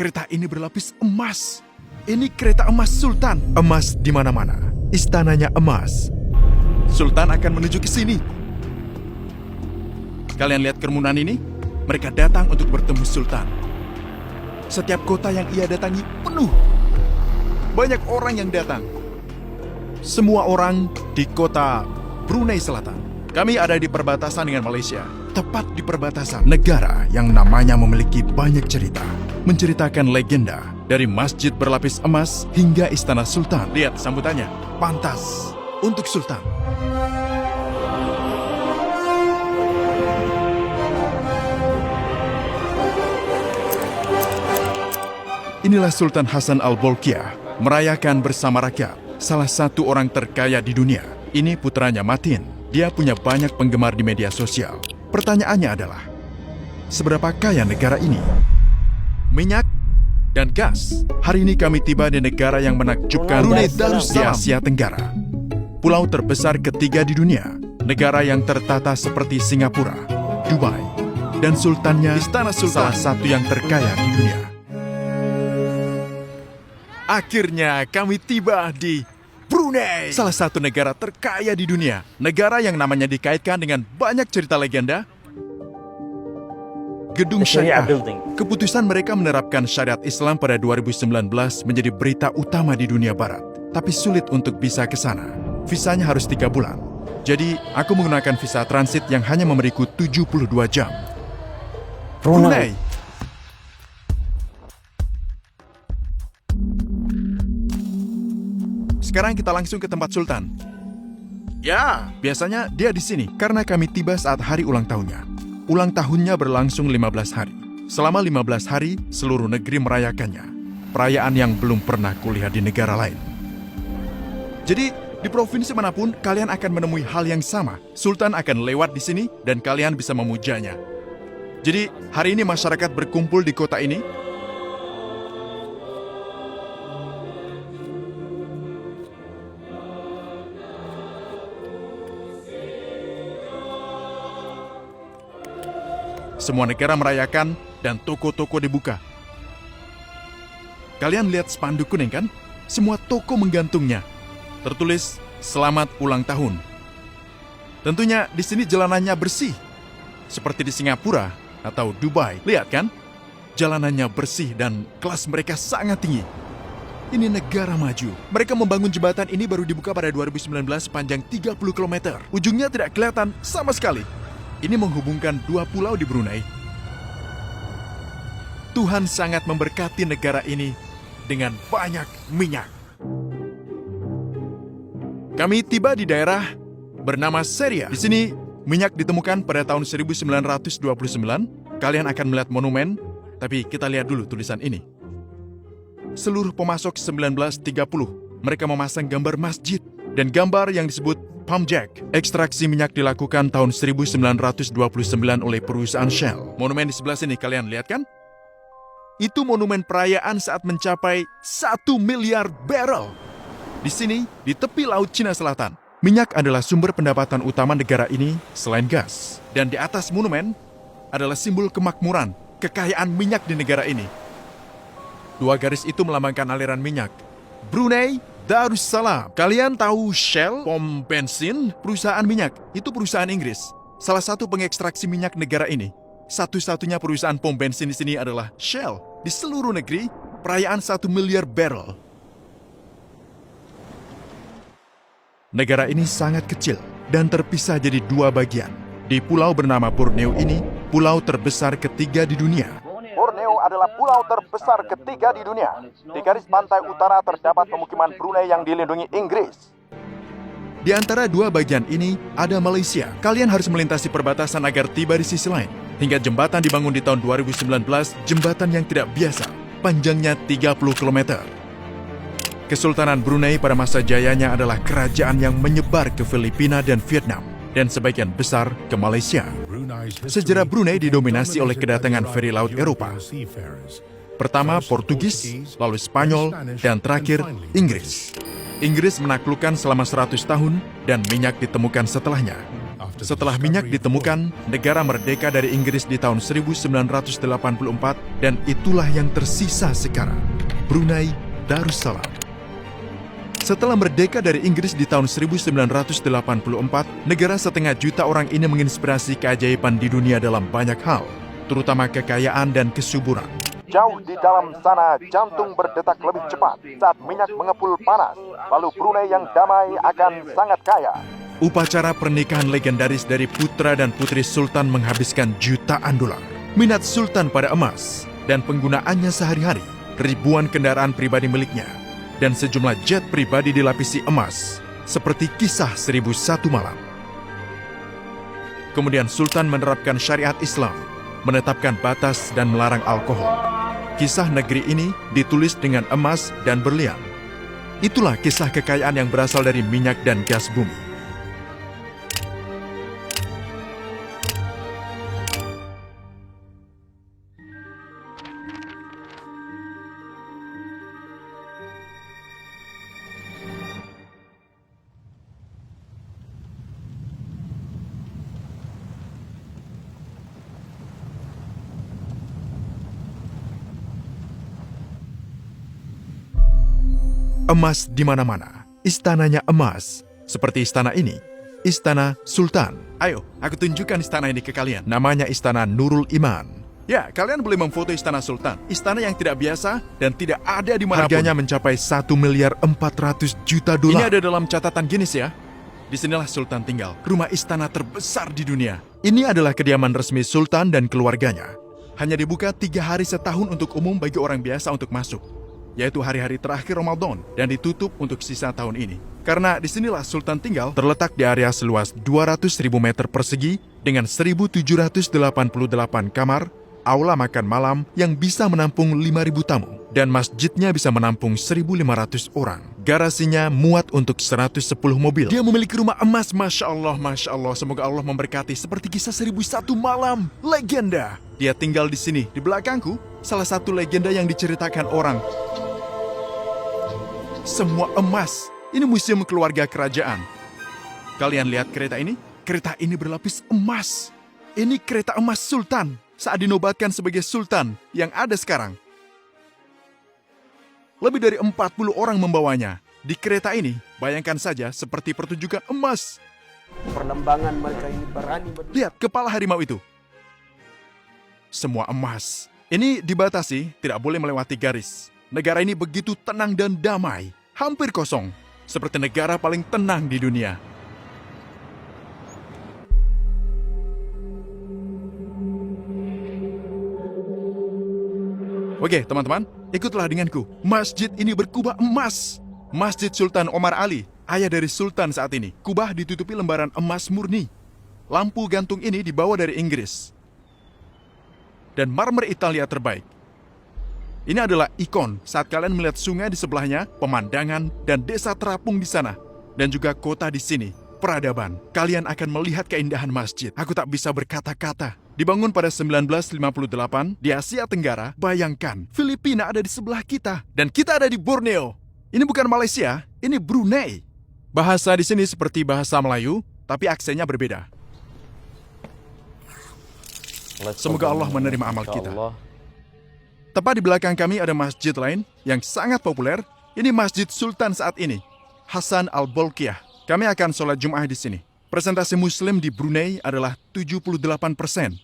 Kereta ini berlapis emas. Ini kereta emas Sultan. Emas di mana-mana. Istananya emas. Sultan akan menuju ke sini. Kalian lihat kerumunan ini? Mereka datang untuk bertemu Sultan. Setiap kota yang ia datangi penuh. Banyak orang yang datang. Semua orang di kota Brunei Selatan. Kami ada di perbatasan dengan Malaysia. Tepat di perbatasan. Negara yang namanya memiliki banyak cerita. Menceritakan legenda. Dari masjid berlapis emas hingga istana Sultan. Lihat sambutannya. Pantas untuk Sultan. Inilah Sultan Hasan Al-Bolkiah merayakan bersama rakyat, salah satu orang terkaya di dunia. Ini putranya Matin. Dia punya banyak penggemar di media sosial. Pertanyaannya adalah, seberapa kaya negara ini? Minyak dan gas. Hari ini kami tiba di negara yang menakjubkan, Brunei Darussalam di Asia Tenggara. Pulau terbesar ketiga di dunia. Negara yang tertata seperti Singapura, Dubai, dan sultannya Istana Sultan, salah satu yang terkaya di dunia. Akhirnya kami tiba di Brunei, salah satu negara terkaya di dunia. Negara yang namanya dikaitkan dengan banyak cerita legenda. Gedung Syariah. Keputusan mereka menerapkan syariat Islam pada 2019 menjadi berita utama di dunia barat. Tapi sulit untuk bisa ke sana. Visanya harus 3 bulan. Jadi, aku menggunakan visa transit yang hanya memberiku 72 jam. Brunei. Sekarang kita langsung ke tempat Sultan. Ya, biasanya dia di sini karena kami tiba saat hari ulang tahunnya. Ulang tahunnya berlangsung 15 hari. Selama 15 hari, seluruh negeri merayakannya. Perayaan yang belum pernah kulihat di negara lain. Jadi, di provinsi manapun, kalian akan menemui hal yang sama. Sultan akan lewat di sini dan kalian bisa memujanya. Jadi, hari ini masyarakat berkumpul di kota ini. Semua negara merayakan dan toko-toko dibuka. Kalian lihat spanduk kuning kan? Semua toko menggantungnya. Tertulis, "Selamat ulang tahun." Tentunya di sini jalanannya bersih. Seperti di Singapura atau Dubai. Lihat kan? Jalanannya bersih dan kelas mereka sangat tinggi. Ini negara maju. Mereka membangun jembatan ini baru dibuka pada 2019 sepanjang 30 km. Ujungnya tidak kelihatan sama sekali. Ini menghubungkan 2 pulau di Brunei. Tuhan sangat memberkati negara ini dengan banyak minyak. Kami tiba di daerah bernama Seria. Di sini, minyak ditemukan pada tahun 1929. Kalian akan melihat monumen, tapi kita lihat dulu tulisan ini. Seluruh pemasok 1930, mereka memasang gambar masjid dan gambar yang disebut Pump Jack. Ekstraksi minyak dilakukan tahun 1929 oleh perusahaan Shell. Monumen di sebelah sini kalian lihat kan? Itu monumen perayaan saat mencapai 1 miliar barrel. Di sini, di tepi Laut Cina Selatan, minyak adalah sumber pendapatan utama negara ini selain gas. Dan di atas monumen adalah simbol kemakmuran, kekayaan minyak di negara ini. 2 garis itu melambangkan aliran minyak. Brunei Darussalam. Kalian tahu Shell, pom bensin, perusahaan minyak. Itu perusahaan Inggris. Salah satu pengekstraksi minyak negara ini. Satu-satunya perusahaan pom bensin di sini adalah Shell. Di seluruh negeri, perayaan 1 miliar barrel. Negara ini sangat kecil dan terpisah jadi 2 bagian. Di pulau bernama Borneo ini, pulau terbesar ketiga di dunia. Borneo adalah pulau terbesar ketiga di dunia. Di garis pantai utara terdapat pemukiman Brunei yang dilindungi Inggris. Di antara 2 bagian ini ada Malaysia. Kalian harus melintasi perbatasan agar tiba di sisi lain. Hingga jembatan dibangun di tahun 2019, jembatan yang tidak biasa. Panjangnya 30 km. Kesultanan Brunei pada masa jayanya adalah kerajaan yang menyebar ke Filipina dan Vietnam. Dan sebagian besar ke Malaysia. Sejarah Brunei didominasi oleh kedatangan feri laut Eropa. Pertama Portugis, lalu Spanyol, dan terakhir Inggris. Inggris menaklukkan selama 100 tahun dan minyak ditemukan setelahnya. Setelah minyak ditemukan, negara merdeka dari Inggris di tahun 1984 dan itulah yang tersisa sekarang, Brunei Darussalam. Setelah merdeka dari Inggris di tahun 1984, negara setengah juta orang ini menginspirasi keajaiban di dunia dalam banyak hal, terutama kekayaan dan kesuburan. Jauh di dalam sana, jantung berdetak lebih cepat saat minyak mengepul panas. Lalu Brunei yang damai akan sangat kaya. Upacara pernikahan legendaris dari putra dan putri Sultan menghabiskan jutaan dolar. Minat Sultan pada emas dan penggunaannya sehari-hari, ribuan kendaraan pribadi miliknya, dan sejumlah jet pribadi dilapisi emas, seperti kisah 1001 malam. Kemudian Sultan menerapkan syariat Islam, menetapkan batas dan melarang alkohol. Kisah negeri ini ditulis dengan emas dan berlian. Itulah kisah kekayaan yang berasal dari minyak dan gas bumi. Emas di mana-mana, istananya emas. Seperti istana ini, Istana Sultan. Ayo, aku tunjukkan istana ini ke kalian. Namanya Istana Nurul Iman. Ya, kalian boleh memfoto Istana Sultan. Istana yang tidak biasa dan tidak ada di mana. Harganya mencapai 1.400.000.000 dolar. Ini ada dalam catatan Guinness ya. Disinilah Sultan tinggal, rumah istana terbesar di dunia. Ini adalah kediaman resmi Sultan dan keluarganya. Hanya dibuka 3 hari setahun untuk umum bagi orang biasa untuk masuk, yaitu hari-hari terakhir Ramadan, dan ditutup untuk sisa tahun ini. Karena disinilah Sultan tinggal, terletak di area seluas 200.000 meter persegi dengan 1.788 kamar, aula makan malam yang bisa menampung 5.000 tamu, dan masjidnya bisa menampung 1.500 orang. Garasinya muat untuk 110 mobil. Dia memiliki rumah emas, Masya Allah, Masya Allah. Semoga Allah memberkati seperti kisah 1001 malam. Legenda. Dia tinggal di sini. Di belakangku, salah satu legenda yang diceritakan orang. Semua emas. Ini museum keluarga kerajaan. Kalian lihat kereta ini? Kereta ini berlapis emas. Ini kereta emas Sultan saat dinobatkan sebagai Sultan yang ada sekarang. Lebih dari 40 orang membawanya. Di kereta ini, bayangkan saja seperti pertunjukan emas. Perlembangan mereka ini berani. Lihat kepala harimau itu. Semua emas. Ini dibatasi, tidak boleh melewati garis. Negara ini begitu tenang dan damai, hampir kosong, seperti negara paling tenang di dunia. Oke, teman-teman, ikutlah denganku. Masjid ini berkubah emas. Masjid Sultan Omar Ali, ayah dari Sultan saat ini. Kubah ditutupi lembaran emas murni. Lampu gantung ini dibawa dari Inggris. Dan marmer Italia terbaik. Ini adalah ikon saat kalian melihat sungai di sebelahnya, pemandangan, dan desa terapung di sana. Dan juga kota di sini, peradaban. Kalian akan melihat keindahan masjid. Aku tak bisa berkata-kata. Dibangun pada 1958 di Asia Tenggara, bayangkan, Filipina ada di sebelah kita. Dan kita ada di Borneo. Ini bukan Malaysia, ini Brunei. Bahasa di sini seperti bahasa Melayu, tapi aksennya berbeda. Semoga Allah menerima amal kita. Tepat di belakang kami ada masjid lain yang sangat populer. Ini Masjid Sultan saat ini, Hasan Al-Bolkiah. Kami akan sholat Jum'ah di sini. Presentasi Muslim di Brunei adalah 78%.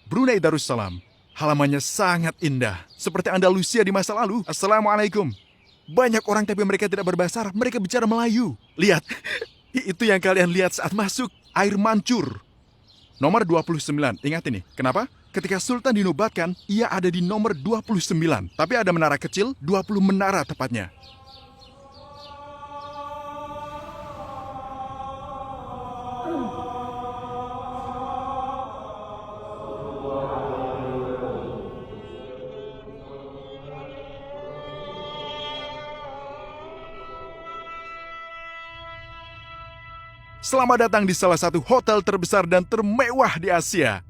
Brunei Darussalam, halamannya sangat indah, seperti Andalusia di masa lalu. Assalamualaikum. Banyak orang tapi mereka tidak berbahasa Arab, mereka bicara Melayu. Lihat, itu yang kalian lihat saat masuk, air mancur. Nomor 29, ingat ini. Kenapa? Ketika Sultan dinobatkan, ia ada di nomor 29. Tapi ada menara kecil, 20 menara tepatnya. Selamat datang di salah satu hotel terbesar dan termewah di Asia.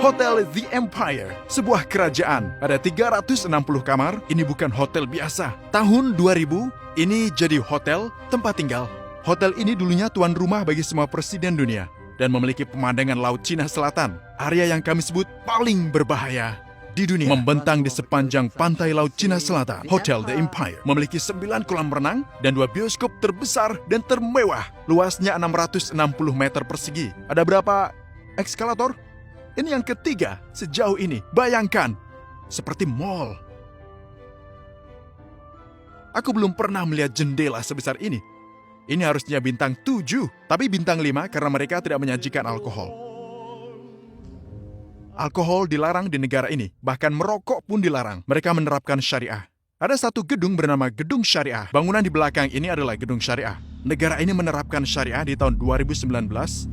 Hotel The Empire, sebuah kerajaan. Ada 360 kamar, ini bukan hotel biasa. Tahun 2000, ini jadi hotel tempat tinggal. Hotel ini dulunya tuan rumah bagi semua presiden dunia dan memiliki pemandangan Laut Cina Selatan, area yang kami sebut paling berbahaya di dunia. Membentang di sepanjang pantai Laut Cina Selatan, Hotel The Empire memiliki 9 kolam renang dan 2 bioskop terbesar dan termewah. Luasnya 660 meter persegi. Ada berapa eskalator? Ini yang ketiga sejauh ini. Bayangkan, seperti mall. Aku belum pernah melihat jendela sebesar ini. Ini harusnya bintang 7, tapi bintang 5 karena mereka tidak menyajikan alkohol. Alkohol dilarang di negara ini, bahkan merokok pun dilarang. Mereka menerapkan syariah. Ada satu gedung bernama Gedung Syariah. Bangunan di belakang ini adalah Gedung Syariah. Negara ini menerapkan syariah di tahun 2019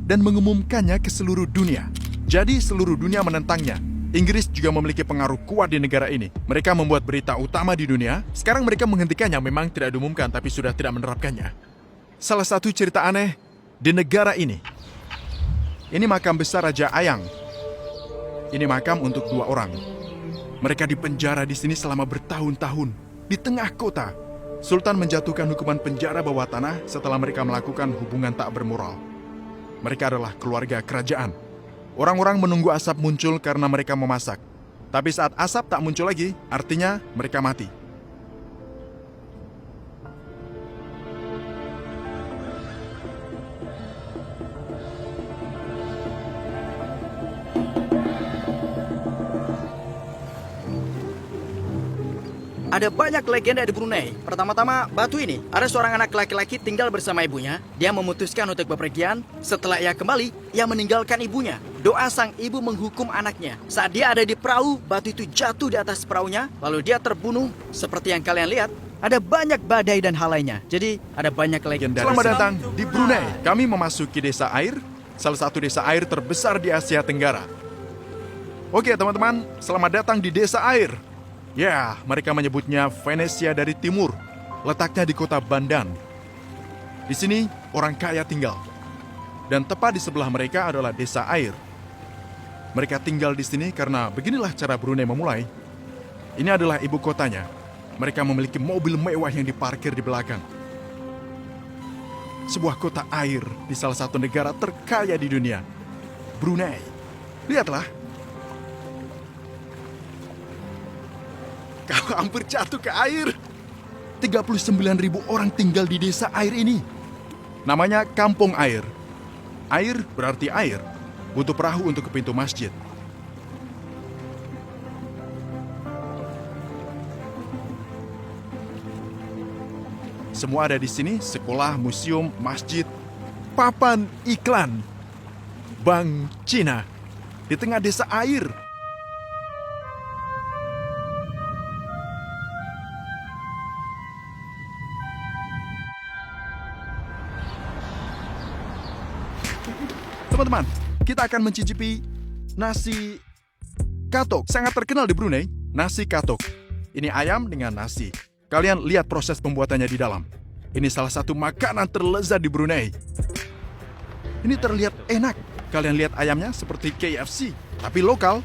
dan mengumumkannya ke seluruh dunia. Jadi seluruh dunia menentangnya. Inggris juga memiliki pengaruh kuat di negara ini. Mereka membuat berita utama di dunia. Sekarang mereka menghentikannya, memang tidak diumumkan, tapi sudah tidak menerapkannya. Salah satu cerita aneh di negara ini. Ini makam besar Raja Ayang. Ini makam untuk 2 orang. Mereka dipenjara di sini selama bertahun-tahun, di tengah kota. Sultan menjatuhkan hukuman penjara bawah tanah setelah mereka melakukan hubungan tak bermoral. Mereka adalah keluarga kerajaan. Orang-orang menunggu asap muncul karena mereka memasak. Tapi saat asap tak muncul lagi, artinya mereka mati. Ada banyak legenda di Brunei. Pertama-tama, batu ini. Ada seorang anak laki-laki tinggal bersama ibunya. Dia memutuskan untuk bepergian. Setelah ia kembali, ia meninggalkan ibunya. Doa sang ibu menghukum anaknya. Saat dia ada di perahu, batu itu jatuh di atas perahunya. Lalu dia terbunuh. Seperti yang kalian lihat, ada banyak badai dan hal lainnya. Jadi, ada banyak legenda. Selamat datang di Brunei. Kami memasuki desa air, salah satu desa air terbesar di Asia Tenggara. Oke teman-teman, selamat datang di desa air. Ya, mereka menyebutnya Venesia dari timur. Letaknya di kota Bandan. Di sini, orang kaya tinggal. Dan tepat di sebelah mereka adalah desa air. Mereka tinggal di sini karena beginilah cara Brunei memulai. Ini adalah ibu kotanya. Mereka memiliki mobil mewah yang diparkir di belakang. Sebuah kota air di salah satu negara terkaya di dunia, Brunei. Lihatlah. Kau hampir jatuh ke air. 39.000 orang tinggal di desa air ini. Namanya Kampung Air. Air berarti air. Butuh perahu untuk ke pintu masjid. Semua ada di sini, sekolah, museum, masjid, papan iklan. Bank Cina di tengah desa air. Teman-teman, kita akan mencicipi nasi katok. Sangat terkenal di Brunei, nasi katok. Ini ayam dengan nasi. Kalian lihat proses pembuatannya di dalam. Ini salah satu makanan terlezat di Brunei. Ini terlihat enak. Kalian lihat ayamnya seperti KFC, tapi lokal.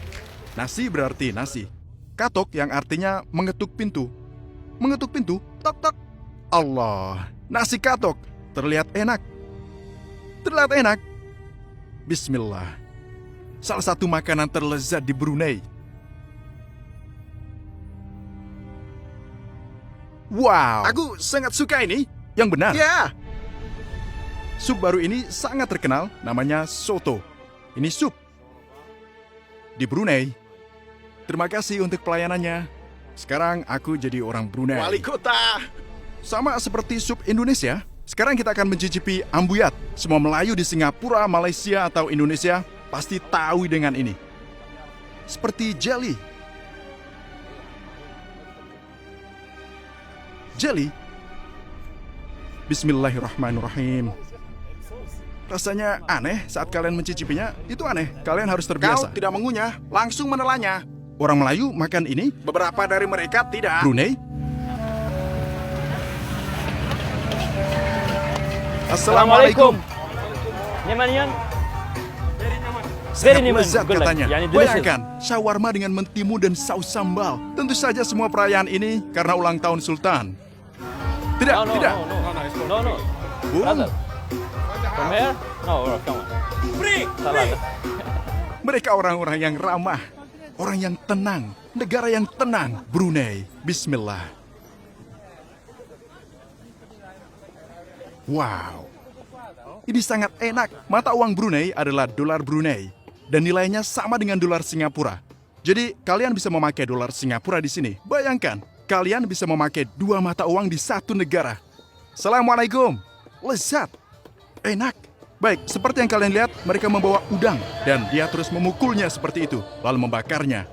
Nasi berarti nasi. Katok yang artinya mengetuk pintu. Mengetuk pintu, tok-tok. Allah, nasi katok. Terlihat enak. Terlihat enak. Bismillah. Salah satu makanan terlezat di Brunei. Wow, aku sangat suka ini. Yang benar. Ya. Sup baru ini sangat terkenal, namanya soto. Ini sup. Di Brunei. Terima kasih untuk pelayanannya. Sekarang aku jadi orang Brunei. Wali kota. Sama seperti sup Indonesia. Sekarang kita akan mencicipi ambuyat. Semua Melayu di Singapura, Malaysia, atau Indonesia pasti tahu dengan ini. Seperti jelly. Jelly. Bismillahirrahmanirrahim. Rasanya aneh saat kalian mencicipinya. Itu aneh, kalian harus terbiasa. Kau tidak mengunyah, langsung menelannya. Orang Melayu makan ini, beberapa dari mereka tidak. Brunei. Assalamualaikum. Nyaman. Sangat Very lezat good, katanya. yani delicious. Bayangkan, shawarma dengan mentimu dan saus sambal. Tentu saja semua perayaan ini karena ulang tahun Sultan. Tidak, No, no, tidak. no, no, no, no. Bung, Brother. From here? No, bro, come on. Salah. mereka orang-orang yang ramah, orang yang tenang, negara yang tenang. Brunei, bismillah. Wow, ini sangat enak. Mata uang Brunei adalah dolar Brunei dan nilainya sama dengan dolar Singapura. Jadi kalian bisa memakai dolar Singapura di sini. Bayangkan, kalian bisa memakai dua mata uang di satu negara. Assalamualaikum. Lezat. Enak. Baik, seperti yang kalian lihat, mereka membawa udang dan dia terus memukulnya seperti itu, lalu membakarnya.